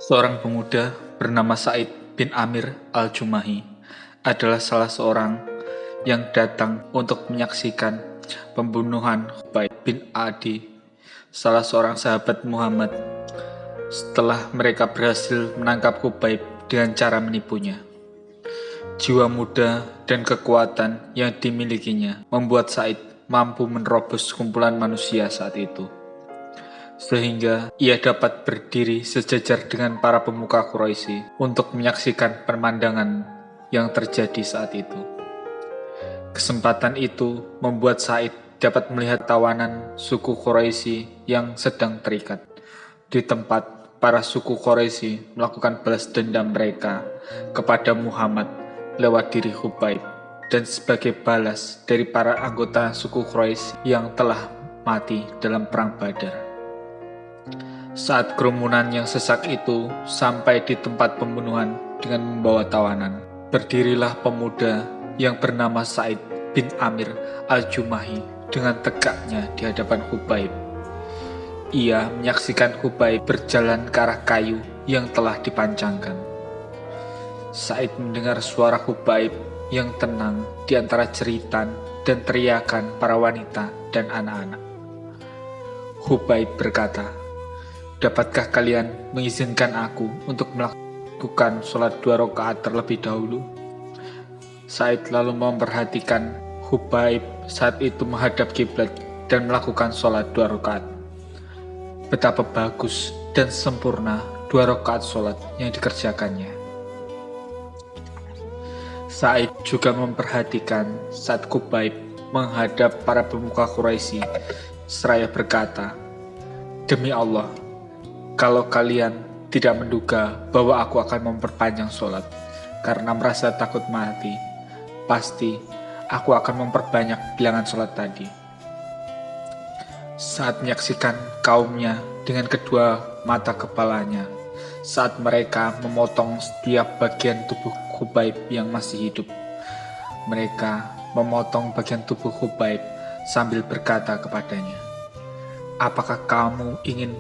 Seorang pemuda bernama Said bin Amir al-Jumahi adalah salah seorang yang datang untuk menyaksikan pembunuhan Khubayb bin Adi, salah seorang sahabat Muhammad, setelah mereka berhasil menangkap Khubayb dengan cara menipunya. Jiwa muda dan kekuatan yang dimilikinya membuat Said mampu menerobos kumpulan manusia saat itu, sehingga ia dapat berdiri sejajar dengan para pemuka Quraisy untuk menyaksikan pemandangan yang terjadi saat itu. Kesempatan itu membuat Said dapat melihat tawanan suku Quraisy yang sedang terikat di tempat para suku Quraisy melakukan balas dendam mereka kepada Muhammad lewat diri Khubayb, dan sebagai balas dari para anggota suku Quraisy yang telah mati dalam perang Badar. Saat kerumunan yang sesak itu sampai di tempat pembunuhan dengan membawa tawanan, berdirilah pemuda yang bernama Said bin Amir al-Jumahi dengan tegaknya di hadapan Khubayb. Ia menyaksikan Khubayb berjalan ke arah kayu yang telah dipancangkan. Said mendengar suara Khubayb yang tenang di antara jeritan dan teriakan para wanita dan anak-anak. Khubayb berkata, "Dapatkah kalian mengizinkan aku untuk melakukan sholat 2 rakaat terlebih dahulu?" Said lalu memperhatikan Khubayb saat itu menghadap kiblat dan melakukan sholat 2 rakaat. Betapa bagus dan sempurna 2 rakaat sholat yang dikerjakannya. Said juga memperhatikan saat Khubayb menghadap para pemuka Quraisy seraya berkata, "Demi Allah, kalau kalian tidak menduga bahwa aku akan memperpanjang sholat karena merasa takut mati, pasti aku akan memperbanyak bilangan sholat tadi." Saat menyaksikan kaumnya dengan kedua mata kepalanya, saat mereka memotong setiap bagian tubuh Khubayb yang masih hidup, mereka memotong bagian tubuh Khubayb sambil berkata kepadanya, "Apakah kamu ingin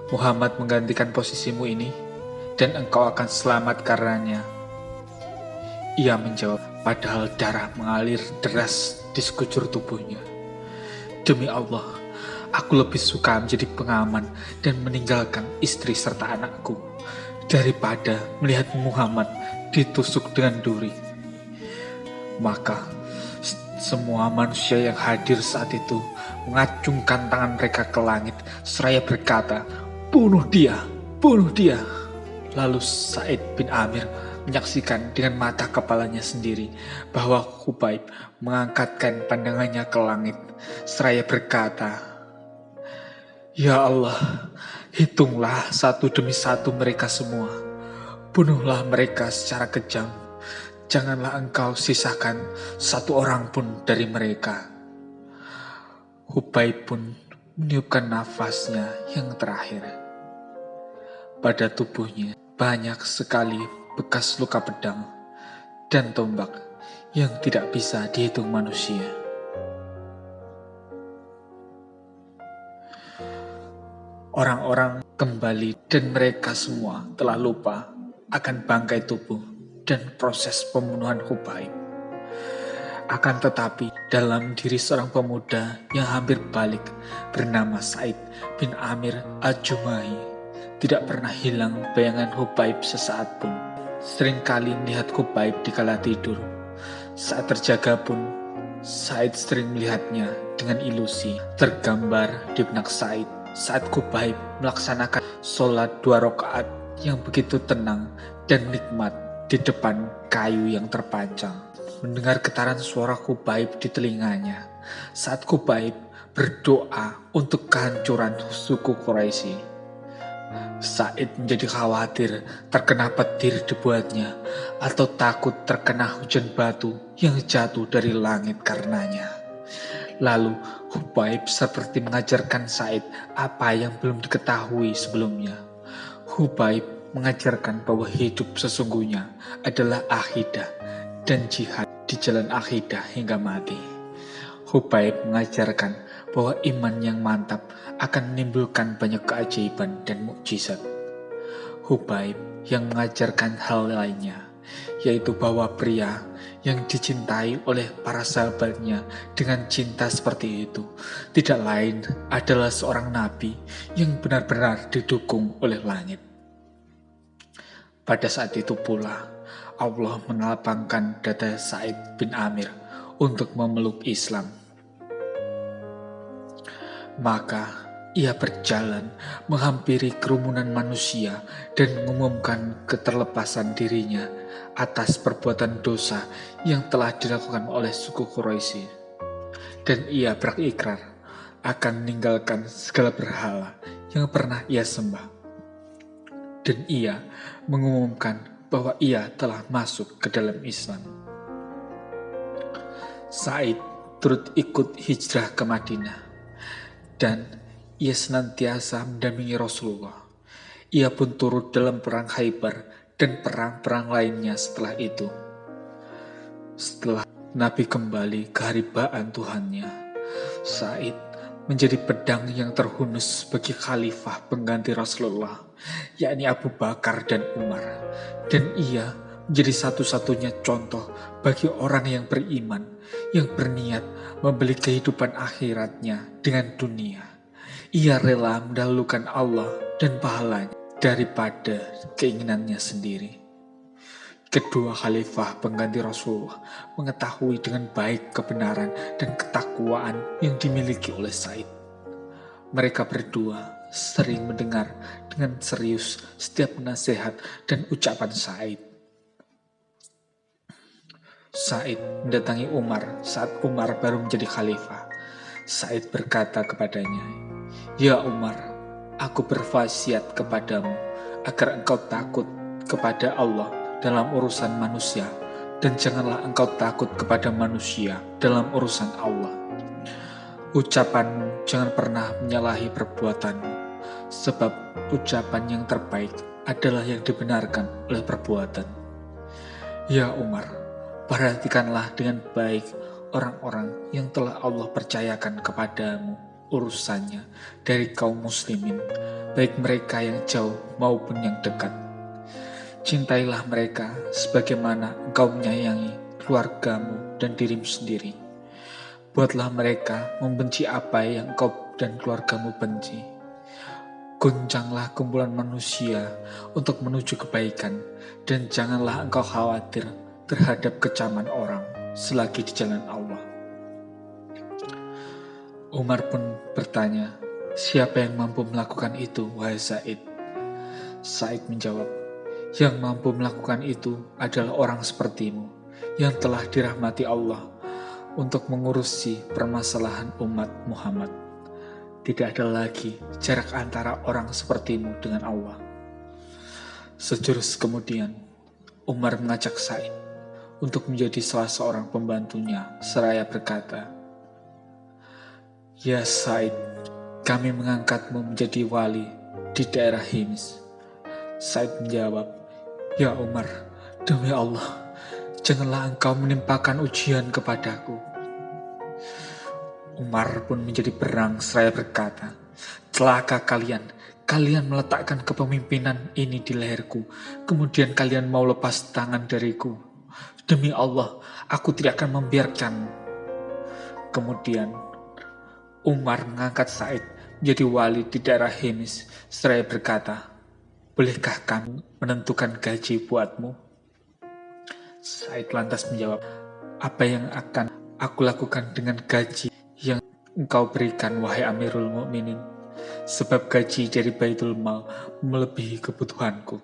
Muhammad menggantikan posisimu ini, dan engkau akan selamat karenanya?" Ia menjawab, padahal darah mengalir deras di sekujur tubuhnya, "Demi Allah, aku lebih suka menjadi pengaman dan meninggalkan istri serta anakku daripada melihat Muhammad ditusuk dengan duri." Maka semua manusia yang hadir saat itu mengacungkan tangan mereka ke langit seraya berkata, "Bunuh dia, bunuh dia." Lalu Said bin Amir menyaksikan dengan mata kepalanya sendiri bahwa Khubayb mengangkatkan pandangannya ke langit seraya berkata, "Ya Allah, hitunglah satu demi satu mereka semua. Bunuhlah mereka secara kejam. Janganlah engkau sisakan satu orang pun dari mereka." Khubayb pun meniupkan nafasnya yang terakhir. Pada tubuhnya banyak sekali bekas luka pedang dan tombak yang tidak bisa dihitung manusia. Orang-orang kembali dan mereka semua telah lupa akan bangkai tubuh dan proses pembunuhan Khubayb. Akan tetapi dalam diri seorang pemuda yang hampir balik bernama Said bin Amir al-Jumahi tidak pernah hilang bayangan Khubayb sesaat pun. Seringkali melihat Khubayb di kala tidur. Saat terjaga pun Said sering melihatnya dengan ilusi tergambar di benak Said saat Khubayb melaksanakan sholat 2 rakaat yang begitu tenang dan nikmat di depan kayu yang terpancang. Mendengar getaran suara Khubayb di telinganya saat Khubayb berdoa untuk kehancuran suku Quraisy. Said menjadi khawatir terkena petir di buatnya atau takut terkena hujan batu yang jatuh dari langit karenanya. Lalu Khubayb seperti mengajarkan Said apa yang belum diketahui sebelumnya. Khubayb mengajarkan bahwa hidup sesungguhnya adalah akidah dan jihad di jalan akidah hingga mati. Khubayb mengajarkan bahwa iman yang mantap akan menimbulkan banyak keajaiban dan mukjizat. Hubaib yang mengajarkan hal lainnya, yaitu bahwa pria yang dicintai oleh para sahabatnya dengan cinta seperti itu tidak lain adalah seorang nabi yang benar-benar didukung oleh langit. Pada saat itu pula Allah melapangkan dada Sa'id bin Amir untuk memeluk Islam. Maka ia berjalan menghampiri kerumunan manusia dan mengumumkan keterlepasan dirinya atas perbuatan dosa yang telah dilakukan oleh suku Quraisy. Dan ia berikrar akan meninggalkan segala berhala yang pernah ia sembah. Dan ia mengumumkan bahwa ia telah masuk ke dalam Islam. Sa'id turut ikut hijrah ke Madinah dan ia senantiasa mendampingi Rasulullah. Ia pun turut dalam perang Khaybar dan perang-perang lainnya setelah itu. Setelah Nabi kembali ke haribaan Tuhannya, Sa'id menjadi pedang yang terhunus bagi khalifah pengganti Rasulullah, yakni Abu Bakar dan Umar. Dan ia menjadi satu-satunya contoh bagi orang yang beriman, yang berniat membeli kehidupan akhiratnya dengan dunia. Ia rela mendahulukan Allah dan pahalanya daripada keinginannya sendiri. Kedua khalifah pengganti Rasulullah mengetahui dengan baik kebenaran dan ketakwaan yang dimiliki oleh Sa'id. Mereka berdua sering mendengar dengan serius setiap nasihat dan ucapan Sa'id. Sa'id mendatangi Umar saat Umar baru menjadi khalifah. Sa'id berkata kepadanya, "Ya Umar, aku berwasiat kepadamu agar engkau takut kepada Allah dalam urusan manusia, dan janganlah engkau takut kepada manusia dalam urusan Allah. Ucapanmu jangan pernah menyalahi perbuatanmu, sebab ucapan yang terbaik adalah yang dibenarkan oleh perbuatan. Ya Umar, perhatikanlah dengan baik orang-orang yang telah Allah percayakan kepadamu urusannya dari kaum muslimin, baik mereka yang jauh maupun yang dekat. Cintailah mereka sebagaimana engkau menyayangi keluargamu dan dirimu sendiri. Buatlah mereka membenci apa yang engkau dan keluargamu benci. Goncanglah kumpulan manusia untuk menuju kebaikan, dan janganlah engkau khawatir terhadap kecaman orang selagi di jalan Allah." Umar pun bertanya, "Siapa yang mampu melakukan itu, wahai Sa'id?" Sa'id menjawab, "Yang mampu melakukan itu adalah orang sepertimu, yang telah dirahmati Allah untuk mengurusi permasalahan umat Muhammad. Tidak ada lagi jarak antara orang sepertimu dengan Allah." Sejurus kemudian, Umar mengajak Sa'id untuk menjadi salah seorang pembantunya, seraya berkata, "Ya Sa'id, kami mengangkatmu menjadi wali di daerah Hims." Sa'id menjawab, "Ya Umar, demi Allah, janganlah engkau menimpakan ujian kepadaku." Umar pun menjadi berang seraya berkata, "Celaka kalian, kalian meletakkan kepemimpinan ini di leherku, kemudian kalian mau lepas tangan dariku. Demi Allah, aku tidak akan membiarkanmu." Kemudian Umar mengangkat Sa'id menjadi wali di daerah Hims seraya berkata, "Bolehkah kami menentukan gaji buatmu?" Sa'id lantas menjawab, "Apa yang akan aku lakukan dengan gaji yang engkau berikan, wahai Amirul Mukminin? Sebab gaji dari Baitul Mal melebihi kebutuhanku."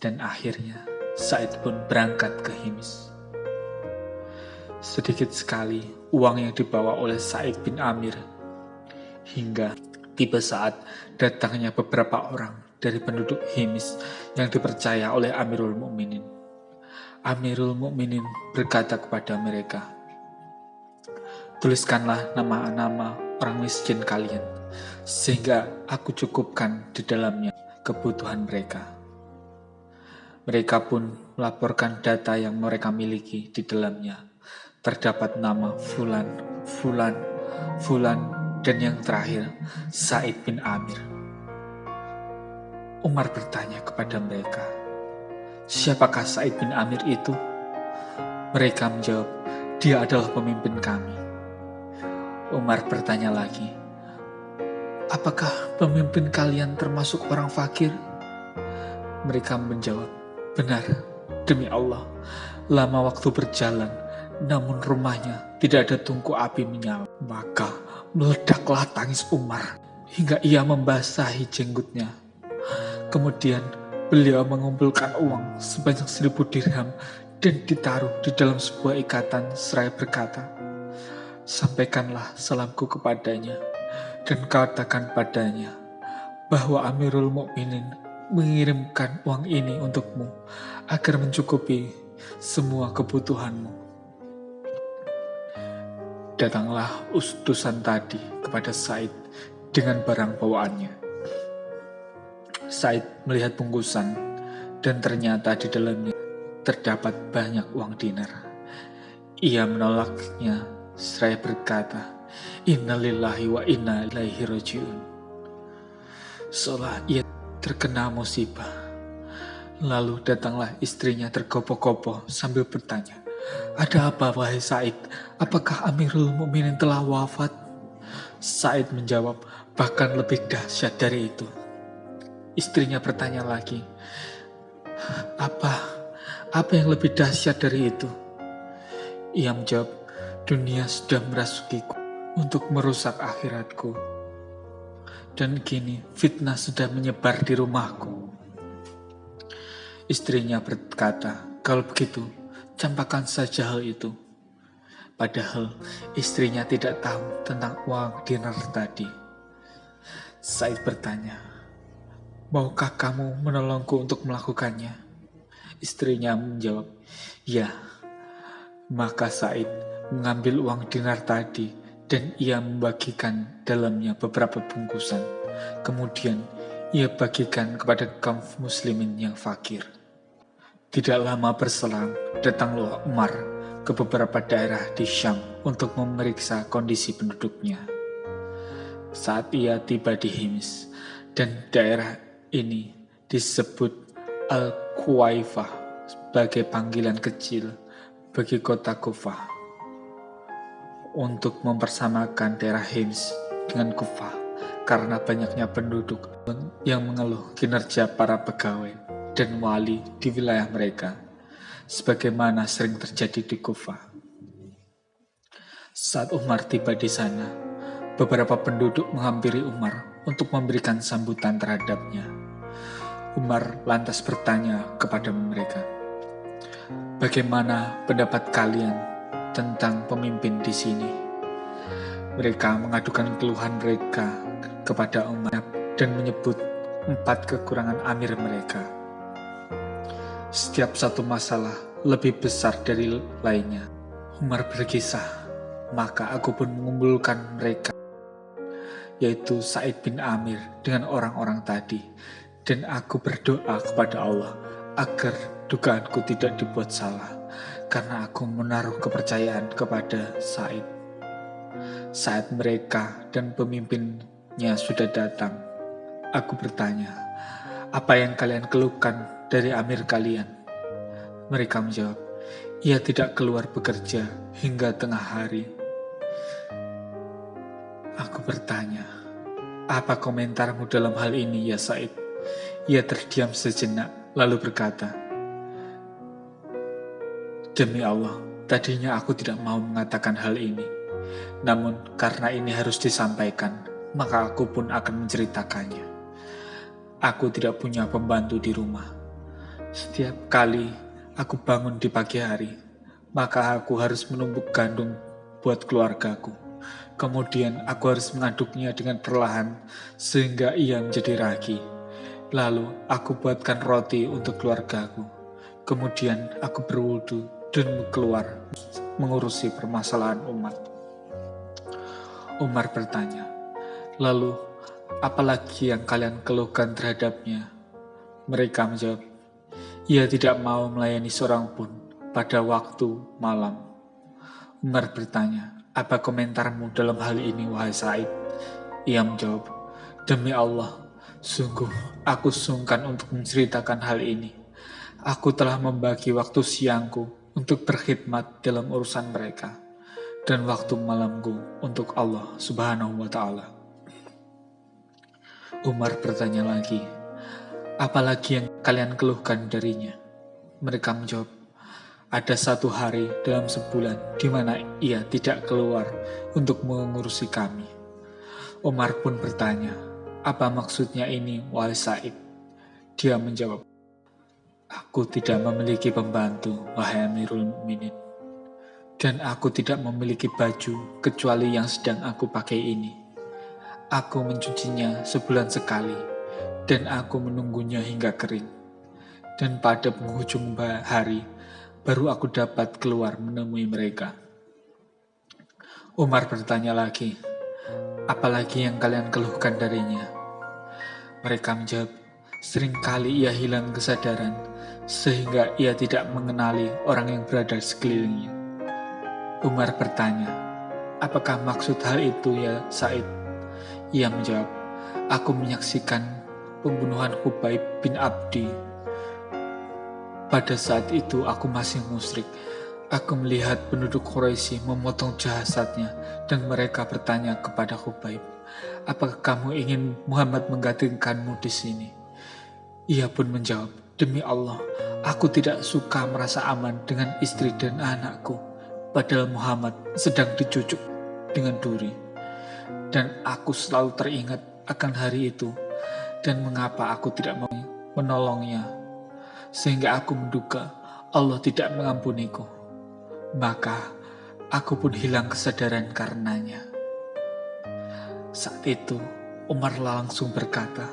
Dan akhirnya Sa'id pun berangkat ke Hims. Sedikit sekali uang yang dibawa oleh Sa'id bin Amir, hingga tiba saat datangnya beberapa orang dari penduduk Hims yang dipercaya oleh Amirul Mukminin. Amirul Mukminin berkata kepada mereka, "Tuliskanlah nama-nama orang miskin kalian, sehingga aku cukupkan di dalamnya kebutuhan mereka." Mereka pun melaporkan data yang mereka miliki di dalamnya. Terdapat nama Fulan, Fulan, Fulan, dan yang terakhir Sa'id bin Amir. Umar bertanya kepada mereka, "Siapakah Sa'id bin Amir itu?" Mereka menjawab, "Dia adalah pemimpin kami." Umar bertanya lagi, "Apakah pemimpin kalian termasuk orang fakir?" Mereka menjawab, "Benar, demi Allah, lama waktu berjalan, namun rumahnya tidak ada tungku api menyala." Maka meledaklah tangis Umar hingga ia membasahi jenggotnya. Kemudian beliau mengumpulkan uang sebanyak 1.000 dirham dan ditaruh di dalam sebuah ikatan seraya berkata, "Sampaikanlah salamku kepadanya dan katakan padanya bahwa Amirul Mukminin mengirimkan uang ini untukmu agar mencukupi semua kebutuhanmu." Datanglah utusan tadi kepada Said dengan barang bawaannya. Said melihat bungkusan dan ternyata di dalamnya terdapat banyak uang dinar. Ia menolaknya seraya berkata, "Innalillahi wa inna ilaihi raji'un." Seolah ia terkena musibah. Lalu datanglah istrinya tergopoh-gopoh sambil bertanya, "Ada apa wahai Said? Apakah Amirul Mukminin telah wafat?" Said menjawab, "Bahkan lebih dahsyat dari itu." Istrinya bertanya lagi, Apa yang lebih dahsyat dari itu?" Ia menjawab, "Dunia sudah merasukiku untuk merusak akhiratku. Dan kini fitnah sudah menyebar di rumahku." Istrinya berkata, "Kalau begitu, campakkan saja hal itu." Padahal istrinya tidak tahu tentang uang dinar tadi. Said bertanya, "Maukah kamu menolongku untuk melakukannya?" Istrinya menjawab, "Ya." Maka Said mengambil uang dinar tadi dan ia membagikan dalamnya beberapa bungkusan. Kemudian ia bagikan kepada kaum muslimin yang fakir. Tidak lama berselang, datanglah Umar ke beberapa daerah di Syam untuk memeriksa kondisi penduduknya. Saat ia tiba di Hims, dan daerah ini disebut Al-Kuwaifah sebagai panggilan kecil bagi kota Kufah. Untuk mempersamakan daerah Hims dengan Kufah karena banyaknya penduduk yang mengeluh kinerja para pegawai dan wali di wilayah mereka, sebagaimana sering terjadi di Kufah. Saat Umar tiba di sana, beberapa penduduk menghampiri Umar untuk memberikan sambutan terhadapnya. Umar lantas bertanya kepada mereka, "Bagaimana pendapat kalian tentang pemimpin di sini?" Mereka mengadukan keluhan mereka kepada Umar dan menyebut 4 kekurangan amir mereka. Setiap satu masalah lebih besar dari lainnya. Umar berkisah, "Maka aku pun mengumpulkan mereka, yaitu Sa'id bin Amir dengan orang-orang tadi, dan aku berdoa kepada Allah agar dugaanku tidak dibuat salah, karena aku menaruh kepercayaan kepada Sa'id. Saat mereka dan pemimpinnya sudah datang, aku bertanya, 'Apa yang kalian keluhkan dari amir kalian?' Mereka menjawab, 'Ia tidak keluar bekerja hingga tengah hari.' Aku bertanya, 'Apa komentarmu dalam hal ini, ya Sa'id?' Ia terdiam sejenak, lalu berkata, 'Demi Allah, tadinya aku tidak mau mengatakan hal ini. Namun karena ini harus disampaikan, maka aku pun akan menceritakannya. Aku tidak punya pembantu di rumah. Setiap kali aku bangun di pagi hari, maka aku harus menumbuk gandum buat keluargaku. Kemudian aku harus mengaduknya dengan perlahan sehingga ia menjadi ragi. Lalu aku buatkan roti untuk keluargaku. Kemudian aku berwudu dan keluar mengurusi permasalahan umat." Umar bertanya, "Lalu, apalagi yang kalian keluhkan terhadapnya?" Mereka menjawab, "Ia tidak mau melayani seorang pun pada waktu malam." Umar bertanya, "Apa komentarmu dalam hal ini, wahai Sa'id?" Ia menjawab, "Demi Allah, Sungguh, aku sungkan untuk menceritakan hal ini. Aku telah membagi waktu siangku untuk berkhidmat dalam urusan mereka, dan waktu malamku untuk Allah Subhanahu wa Ta'ala. Umar bertanya lagi, apalagi yang kalian keluhkan darinya? Mereka menjawab, ada satu hari dalam sebulan di mana ia tidak keluar untuk mengurusi kami. Umar pun bertanya, apa maksudnya ini, wahai Said? Dia menjawab, aku tidak memiliki pembantu, wahai Amirul Mukminin. Dan aku tidak memiliki baju kecuali yang sedang aku pakai ini. Aku mencucinya sebulan sekali, dan aku menunggunya hingga kering. Dan pada penghujung hari, baru aku dapat keluar menemui mereka. Umar bertanya lagi, apalagi yang kalian keluhkan darinya? Mereka menjawab, seringkali ia hilang kesadaran, sehingga ia tidak mengenali orang yang berada di sekelilingnya. Umar bertanya, apakah maksud hal itu ya Said? Ia menjawab, aku menyaksikan pembunuhan Khubayb bin Abdi. Pada saat itu aku masih musyrik. Aku melihat penduduk Quraisy memotong jasadnya dan mereka bertanya kepada Khubayb, apakah kamu ingin Muhammad menggantikanmu di sini? Ia pun menjawab, demi Allah, aku tidak suka merasa aman dengan istri dan anakku, padahal Muhammad sedang dicucuk dengan duri. Dan aku selalu teringat akan hari itu dan mengapa aku tidak mau menolongnya, sehingga aku menduga Allah tidak mengampuniku. Maka aku pun hilang kesadaran karenanya. Saat itu Umar langsung berkata,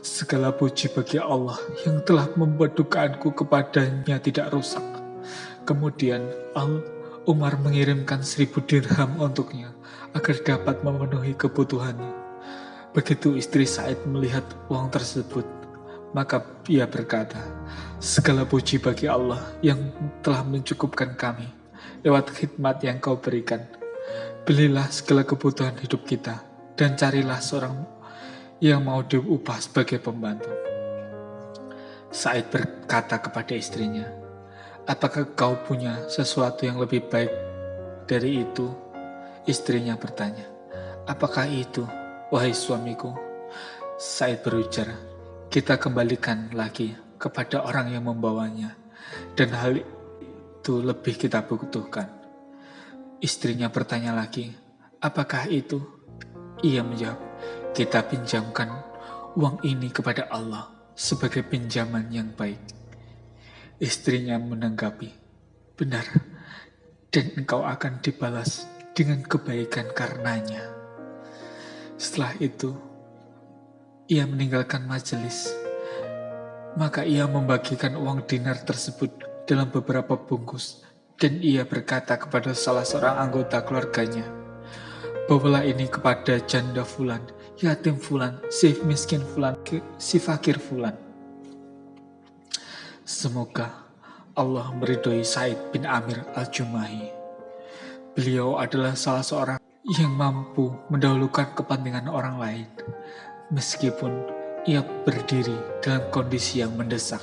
segala puji bagi Allah yang telah membuat dugaanku kepadanya tidak rusak. Kemudian Umar mengirimkan 1.000 dirham untuknya agar dapat memenuhi kebutuhannya. Begitu istri Said melihat uang tersebut, maka ia berkata, segala puji bagi Allah yang telah mencukupkan kami lewat khidmat yang kau berikan. Belilah segala kebutuhan hidup kita dan carilah seorang yang mau diupah sebagai pembantu. Said berkata kepada istrinya, apakah kau punya sesuatu yang lebih baik dari itu? Istrinya bertanya, apakah itu, wahai suamiku? Said berujar, kita kembalikan lagi kepada orang yang membawanya, dan hal itu lebih kita butuhkan. Istrinya bertanya lagi, apakah itu? Ia menjawab, kita pinjamkan uang ini kepada Allah sebagai pinjaman yang baik. Istrinya menanggapi, benar, dan engkau akan dibalas dengan kebaikan karenanya. Setelah itu, ia meninggalkan majelis. Maka ia membagikan uang dinar tersebut dalam beberapa bungkus, dan ia berkata kepada salah seorang anggota keluarganya, bawalah ini kepada janda fulan, yatim fulan, si miskin fulan, si fakir fulan. Semoga Allah meridhoi Said bin Amir al-Jumahi. Beliau adalah salah seorang yang mampu mendahulukan kepentingan orang lain, meskipun ia berdiri dalam kondisi yang mendesak.